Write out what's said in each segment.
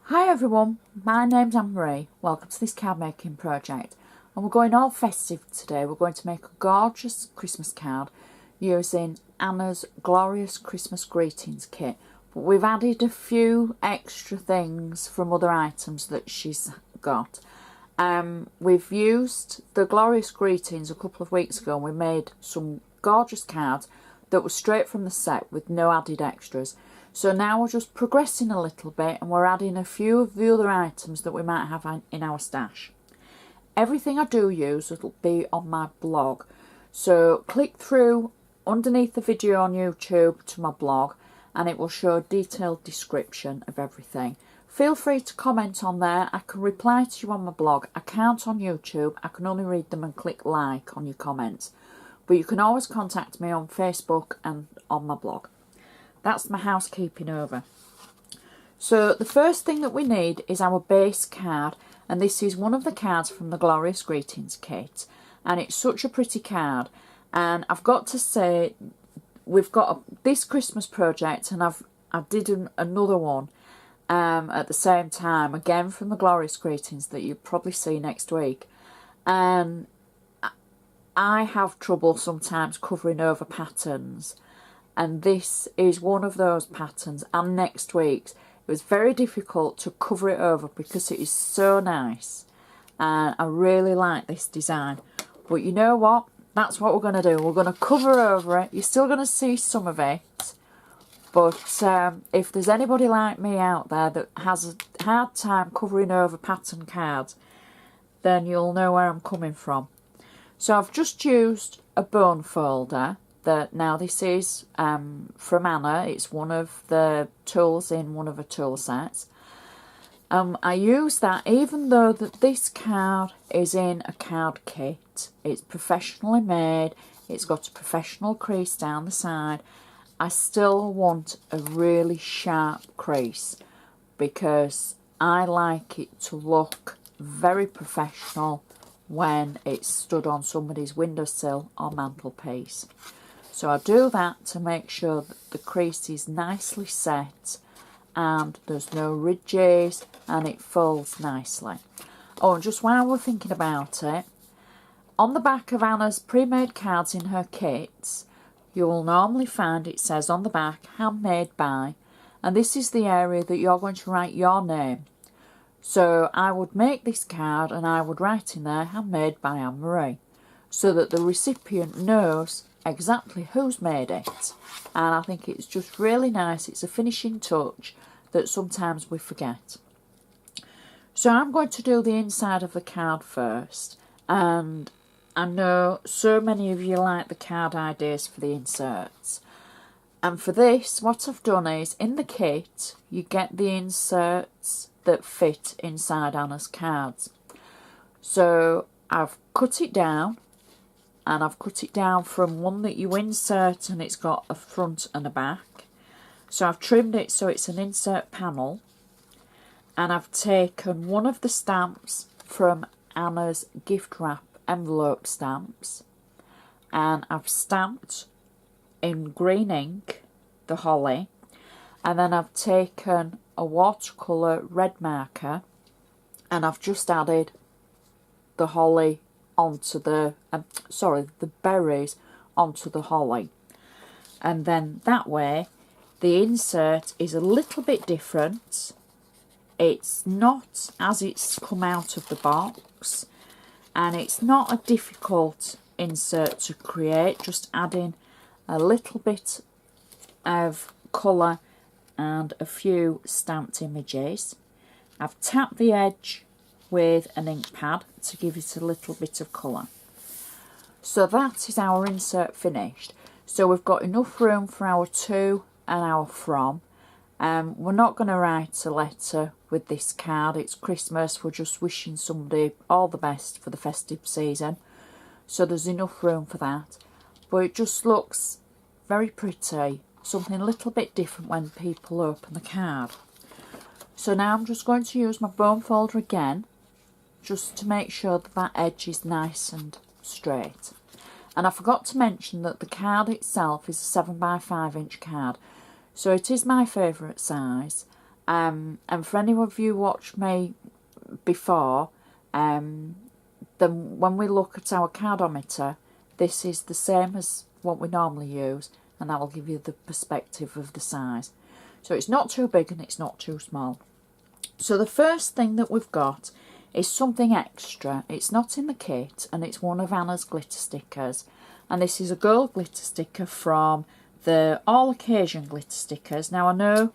Hi everyone, my name's Anne-Marie. Welcome to this card making project, and we're going all festive today. We're going to make a gorgeous Christmas card using Anna's Glorious Christmas Greetings kit, but we've added a few extra things from other items that she's got. We've used the Glorious Greetings a couple of weeks ago and we made some gorgeous cards that were straight from the set with no added extras. So now we're just progressing a little bit and we're adding a few of the other items that we might have in our stash. Everything I do use will be on my blog. So click through underneath the video on YouTube to my blog and it will show a detailed description of everything. Feel free to comment on there. I can reply to you on my blog. I can't on YouTube. I can only read them and click like on your comments. But you can always contact me on Facebook and on my blog. That's my housekeeping over. So the first thing that we need is our base card, and this is one of the cards from the Glorious Greetings kit, and it's such a pretty card. And I've got to say, we've got this Christmas project, and I did another one at the same time, again from the Glorious Greetings that you'll probably see next week. And I have trouble sometimes covering over patterns. And this is one of those patterns, and next week's. It was very difficult to cover it over because it is so nice. And I really like this design. But you know what? That's what we're going to do. We're going to cover over it. You're still going to see some of it. But if there's anybody like me out there that has a hard time covering over pattern cards, then you'll know where I'm coming from. So I've just used a bone folder. Now this is from Anna. It's one of the tools in one of her tool sets. I use that even though that this card is in a card kit. It's professionally made. It's got a professional crease down the side. I still want a really sharp crease because I like it to look very professional when it's stood on somebody's windowsill or mantelpiece. So I do that to make sure that the crease is nicely set and there's no ridges and it folds nicely. Oh, and just while we're thinking about it, on the back of Anna's pre-made cards in her kits, you'll normally find it says on the back, handmade by, and this is the area that you're going to write your name. So I would make this card and I would write in there, handmade by Anne-Marie, so that the recipient knows exactly who's made it. And I think it's just really nice. It's a finishing touch that sometimes we forget. So I'm going to do the inside of the card first, and I know so many of you like the card ideas for the inserts. And for this, what I've done is, in the kit, you get the inserts that fit inside Anna's cards. So I've cut it down, and I've cut it down from one that you insert and it's got a front and a back. So I've trimmed it so it's an insert panel, and I've taken one of the stamps from Anna's gift wrap envelope stamps, and I've stamped in green ink the holly, and then I've taken a watercolour red marker and I've just added the holly onto the the berries onto the holly, and then that way the insert is a little bit different. It's not as it's come out of the box, and it's not a difficult insert to create, just adding a little bit of colour and a few stamped images. I've tapped the edge with an ink pad to give it a little bit of colour. So that is our insert finished. So we've got enough room for our to and our from. We're not going to write a letter with this card. It's Christmas. We're just wishing somebody all the best for the festive season. So there's enough room for that. But it just looks very pretty. Something a little bit different when people open the card. So now I'm just going to use my bone folder again, just to make sure that that edge is nice and straight. And I forgot to mention that the card itself is a 7 by 5 inch card. So it is my favourite size, And for any of you who watched me before, then when we look at our cardometer, this is the same as what we normally use, and that will give you the perspective of the size. So it's not too big and it's not too small. So the first thing that we've got is something extra. It's not in the kit, and it's one of Anna's glitter stickers. And this is a gold glitter sticker from the All Occasion glitter stickers. Now I know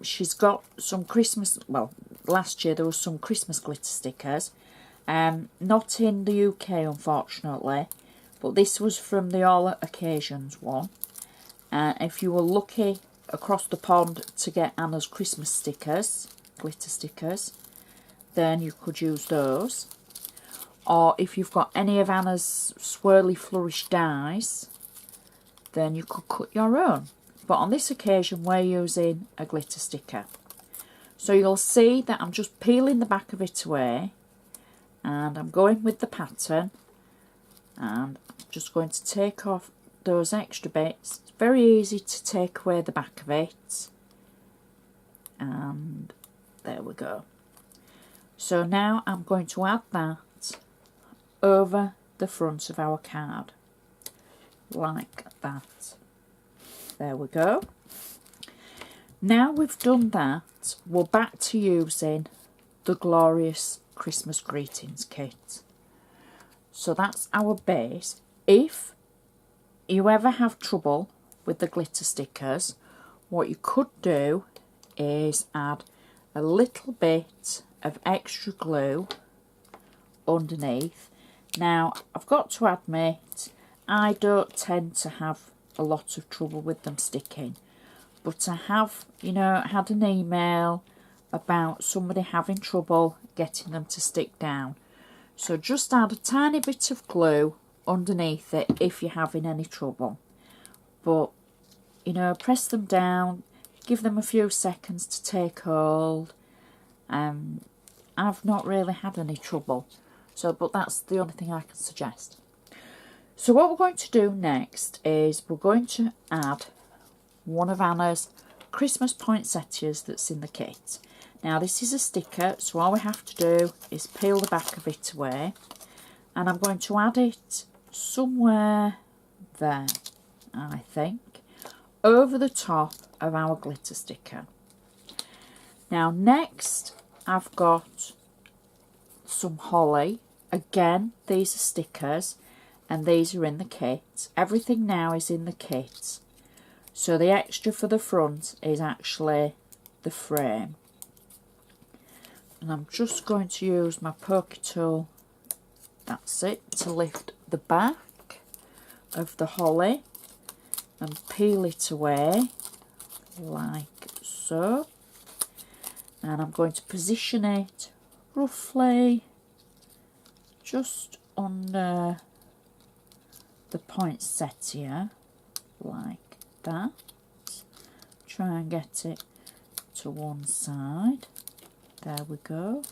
she's got some Christmas, well, last year there was some Christmas glitter stickers. Not in the UK, unfortunately, but this was from the All Occasions one. If you were lucky across the pond to get Anna's Christmas stickers, glitter stickers, then you could use those. Or if you've got any of Anna's swirly flourish dies, then you could cut your own. But on this occasion we're using a glitter sticker. So you'll see that I'm just peeling the back of it away, and I'm going with the pattern, and I'm just going to take off those extra bits. It's very easy to take away the back of it, and there we go. So now I'm going to add that over the front of our card, like that. There we go. Now we've done that, we're back to using the Glorious Christmas Greetings kit. So that's our base. If you ever have trouble with the glitter stickers, what you could do is add a little bit of extra glue underneath. Now I've got to admit, I don't tend to have a lot of trouble with them sticking, but I have, you know, had an email about somebody having trouble getting them to stick down. So just add a tiny bit of glue underneath it if you're having any trouble. But, you know, press them down, give them a few seconds to take hold. I've not really had any trouble. So, but that's the only thing I can suggest. So what we're going to do next is we're going to add one of Anna's Christmas poinsettias that's in the kit. Now this is a sticker, so all we have to do is peel the back of it away, and I'm going to add it somewhere there, I think, over the top of our glitter sticker. Now next I've got some holly. Again, these are stickers and these are in the kit. Everything now is in the kit. So the extra for the front is actually the frame. And I'm just going to use my poker tool, that's it, to lift the back of the holly and peel it away like so. And I'm going to position it roughly just under the poinsettia like that. Try and get it to one side. There we go.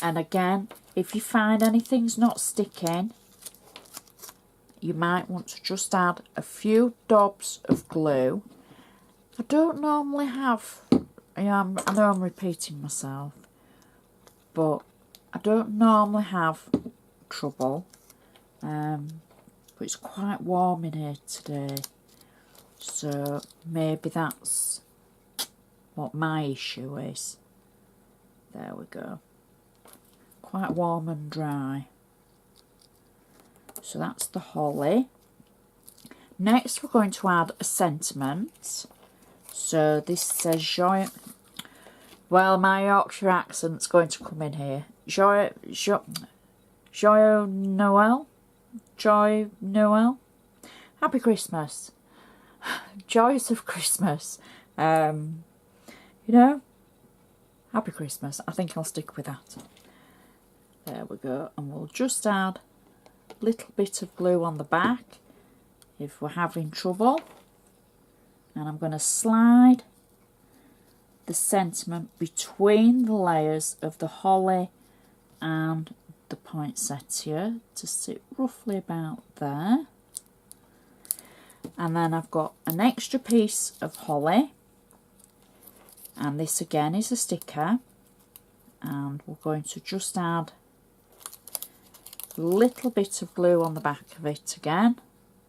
And again, if you find anything's not sticking, you might want to just add a few dobs of glue. I don't normally have, I know I'm repeating myself, but I don't normally have trouble. But it's quite warm in here today, so maybe that's what my issue is. There we go. Quite warm and dry. So that's the holly. Next we're going to add a sentiment. So this says Joyeux, well, my Yorkshire accent's going to come in here. Joyeux Noel. Joyeux Noel. Happy Christmas. Joys of Christmas. You know, Happy Christmas. I think I'll stick with that. There we go. And we'll just add a little bit of glue on the back if we're having trouble. And I'm going to slide the sentiment between the layers of the holly and the poinsettia to sit roughly about there. And then I've got an extra piece of holly, And this again is a sticker, and we're going to just add a little bit of glue on the back of it again.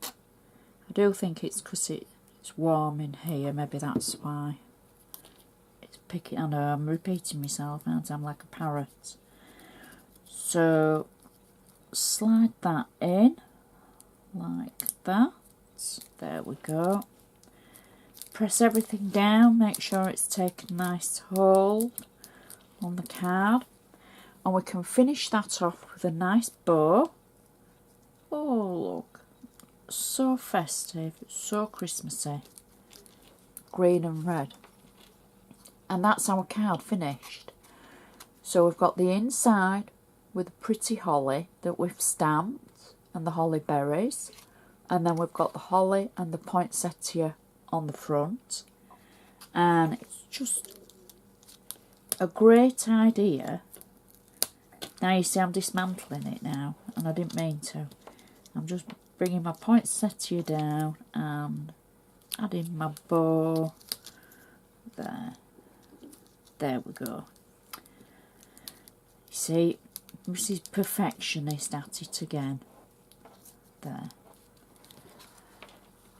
I do think it's because it's warm in here, maybe that's why it's picking. I know I'm repeating myself, aren't I? I'm like a parrot. So slide that in like that. There we go. Press everything down, make sure it's taken nice hold on the card, and we can finish that off with a nice bow. Oh look, so festive, so Christmassy, green and red. And that's our card finished. So we've got the inside with a pretty holly that we've stamped and the holly berries, and then we've got the holly and the poinsettia on the front, and it's just a great idea. Now you see I'm dismantling it now, and I didn't mean to. I'm just bringing my poinsettia down and adding my bow there. There we go. You see, Mrs. Perfectionist at it again. There.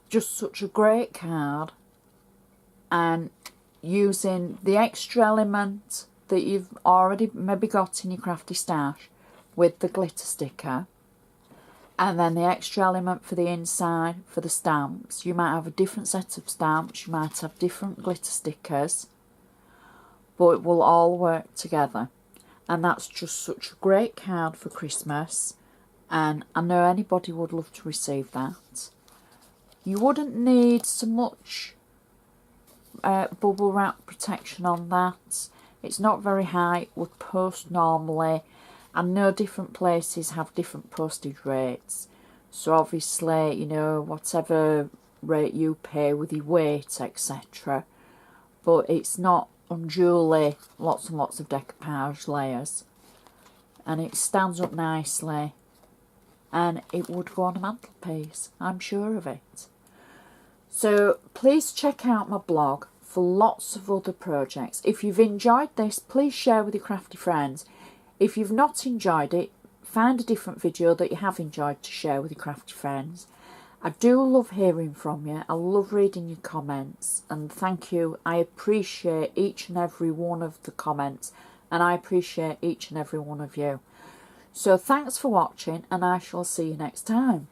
Just such a great card, and using the extra element that you've already maybe got in your crafty stash with the glitter sticker, and then the extra element for the inside for the stamps. You might have a different set of stamps, you might have different glitter stickers, but it will all work together. And that's just such a great card for Christmas, and I know anybody would love to receive that. You wouldn't need so much bubble wrap protection on that. It's not very high, it would post normally. I know different places have different postage rates, so obviously, you know, whatever rate you pay with your weight, etc. But it's not unduly lots and lots of decoupage layers, and it stands up nicely, and it would go on a mantelpiece, I'm sure of it. So please check out my blog for lots of other projects. If you've enjoyed this, please share with your crafty friends. If you've not enjoyed it, find a different video that you have enjoyed to share with your crafty friends. I do love hearing from you. I love reading your comments, and thank you. I appreciate each and every one of the comments, and I appreciate each and every one of you. So thanks for watching, and I shall see you next time.